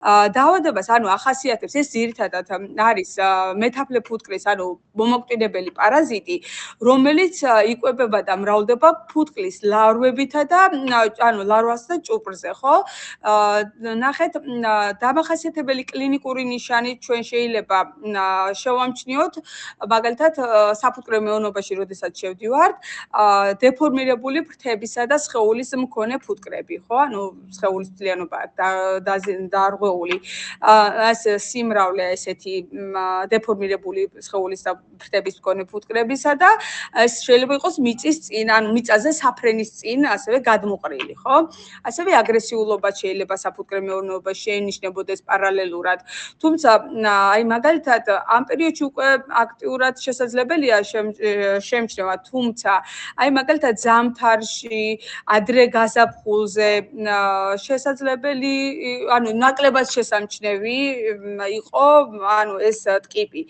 დაავადებას ანუ ახასიათებს ეს ძირითადად არის მეტაფლე ფუტკრის ანუ მომაკვდინებელი პარაზიტი, რომელიც იკვებება და მრავლდება ფუტკლის ლარვებითა და ანუ ლარვასა და ჭუპრზე, ხო? ნახეთ, დამახასიათებელი კლინიკური ნიშანი ჩვენ შეიძლება შევამჩნიოთ, მაგალითად, საფუტკრე მეონობაში, როდესაც შევდივართ, დეფორმირებული ფრთებისა და სხეულის მქონე ფუტკრები, ხო? ანუ სხეულის მთლიანობა დარღვეული, ეს სიმრავლე ესეთი დეფორმირებული სხეულის და ფრთების მქონე ფუტკრებისა და ეს შეიძლება იყოს მიწის წინ, ანუ მიწაზე საფრენის წინ, ასევე გადმოყრილი, ხო? ასევე აგრესიულობა შეიძლება საფუტკრე მეურნეობაში შეინიშნებოდეს პარალელურად. თუმცა, აი მაგალითად, ამ პერიოდში უკვე აქტიურად შესაძლებელია შემჩნევა, თუმცა აი მაგალითად ზამთარში, ადრე გაზაფხულზე შესაძლებელი, ანუ ნაკლებად შესამჩნევი იყო, ანუ ეს ტკიპი.